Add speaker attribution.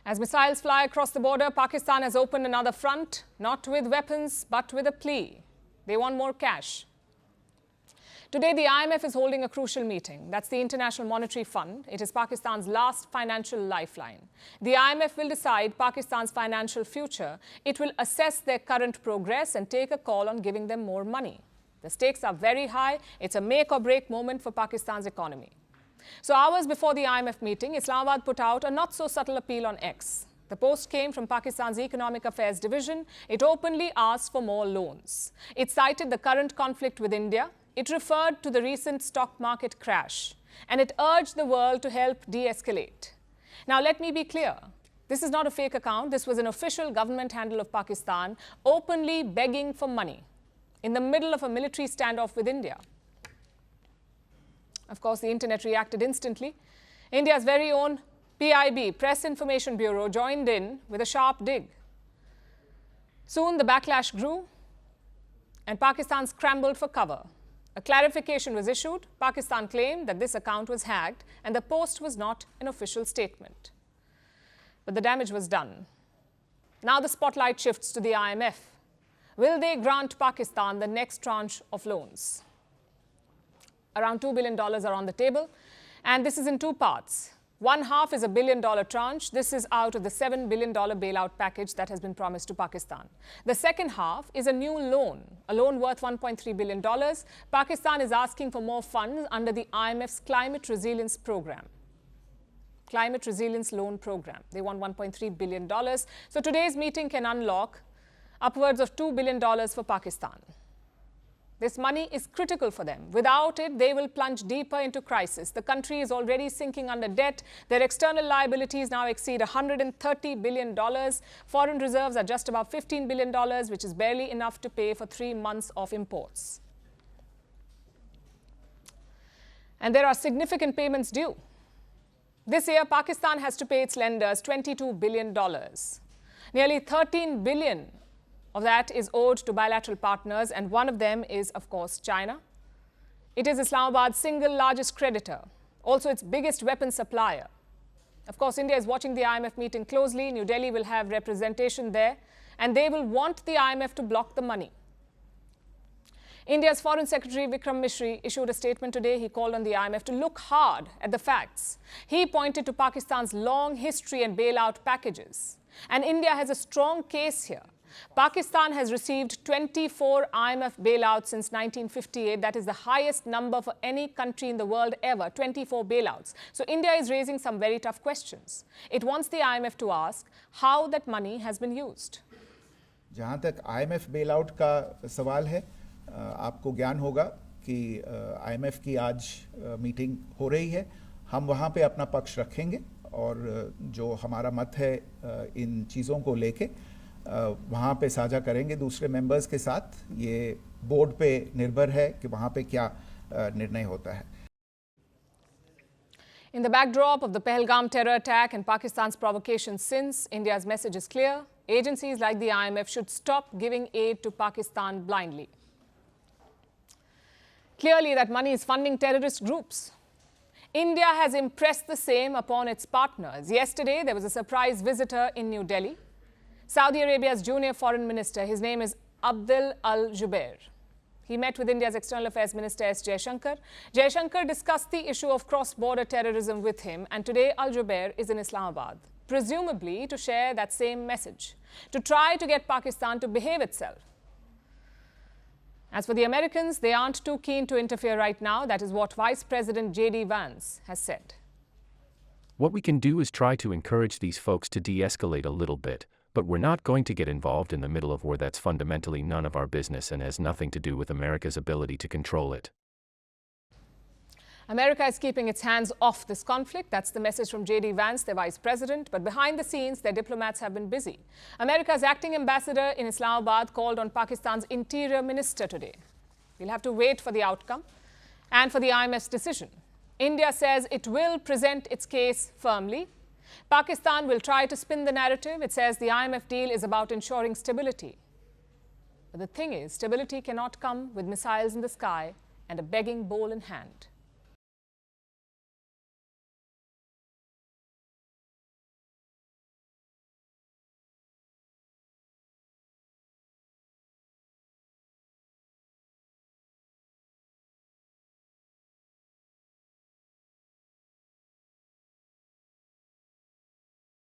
Speaker 1: As missiles fly across the border, Pakistan has opened another front, not with weapons, but with a plea. They want more cash. Today, the IMF is holding a crucial meeting. That's the International Monetary Fund. It is Pakistan's last financial lifeline. The IMF will decide Pakistan's financial future. It will assess their current progress and take a call on giving them more money. The stakes are very high. It's a make or break moment for Pakistan's economy. So hours before the IMF meeting, Islamabad put out a not-so-subtle appeal on X. The post came from Pakistan's Economic Affairs Division. It openly asked for more loans. It cited the current conflict with India. It referred to the recent stock market crash. And it urged the world to help de-escalate. Now, let me be clear. This is not a fake account. This was an official government handle of Pakistan openly begging for money in the middle of a military standoff with India. Of course, the internet reacted instantly. India's very own PIB, Press Information Bureau, joined in with a sharp dig. Soon the backlash grew and Pakistan scrambled for cover. A clarification was issued. Pakistan claimed that this account was hacked and the post was not an official statement. But the damage was done. Now the spotlight shifts to the IMF. Will they grant Pakistan the next tranche of loans? Around $2 billion are on the table, and this is in two parts. One half is a $1 billion tranche. This is out of the $7 billion bailout package that has been promised to Pakistan. The second half is a new loan, a loan worth $1.3 billion. Pakistan is asking for more funds under the IMF's Climate Resilience Program. Climate Resilience Loan Program. They want $1.3 billion. So today's meeting can unlock upwards of $2 billion for Pakistan. This money is critical for them. Without it, they will plunge deeper into crisis. The country is already sinking under debt. Their external liabilities now exceed $130 billion. Foreign reserves are just about $15 billion, which is barely enough to pay for 3 months of imports. And there are significant payments due. This year, Pakistan has to pay its lenders $22 billion. Nearly $13 billion of that is owed to bilateral partners, and one of them is, of course, China. It is Islamabad's single largest creditor, also its biggest weapons supplier. Of course, India is watching the IMF meeting closely. New Delhi will have representation there, and they will want the IMF to block the money. India's Foreign Secretary Vikram Misri issued a statement today. He called on the IMF to look hard at the facts. He pointed to Pakistan's long history and bailout packages. And India has a strong case here. Pakistan has received 24 IMF bailouts since 1958. That is the highest number for any country in the world ever, 24 bailouts. So India is raising some very tough questions. It wants the IMF to ask how that money has been used.
Speaker 2: जहाँ तक IMF bailout का सवाल है, आपको ज्ञान होगा कि IMF की आज मीटिंग हो रही है. हम वहाँ पे अपना पक्ष रखेंगे और जो हमारा मत है इन चीज़ों को लेके वहाँ पे साझा करेंगे दूसरे मेंबर्स के साथ. ये बोर्ड पे निर्भर है कि वहाँ पे क्या निर्णय होता है.
Speaker 1: In the backdrop of the Pahalgam terror attack and Pakistan's provocations since, India's message is clear. Agencies like the IMF should stop giving aid to Pakistan blindly. Clearly, that money is funding terrorist groups. India has impressed the same upon its partners. Yesterday, there was a surprise visitor in New Delhi. Saudi Arabia's junior foreign minister, his name is Abdul Al-Jubair. He met with India's External Affairs Minister S. Jaishankar. Jaishankar discussed the issue of cross-border terrorism with him, and today Al-Jubair is in Islamabad, presumably to share that same message, to try to get Pakistan to behave itself. As for the Americans, they aren't too keen to interfere right now. That is what Vice President J.D. Vance has said.
Speaker 3: What we can do is try to encourage these folks to de-escalate a little bit. But we're not going to get involved in the middle of war. That's fundamentally none of our business and has nothing to do with America's ability to control it.
Speaker 1: America is keeping its hands off this conflict. That's the message from J.D. Vance, their vice president. But behind the scenes, their diplomats have been busy. America's acting ambassador in Islamabad called on Pakistan's interior minister today. We'll have to wait for the outcome and for the IMF's decision. India says it will present its case firmly. Pakistan will try to spin the narrative. It says the IMF deal is about ensuring stability. But the thing is, stability cannot come with missiles in the sky and a begging bowl in hand.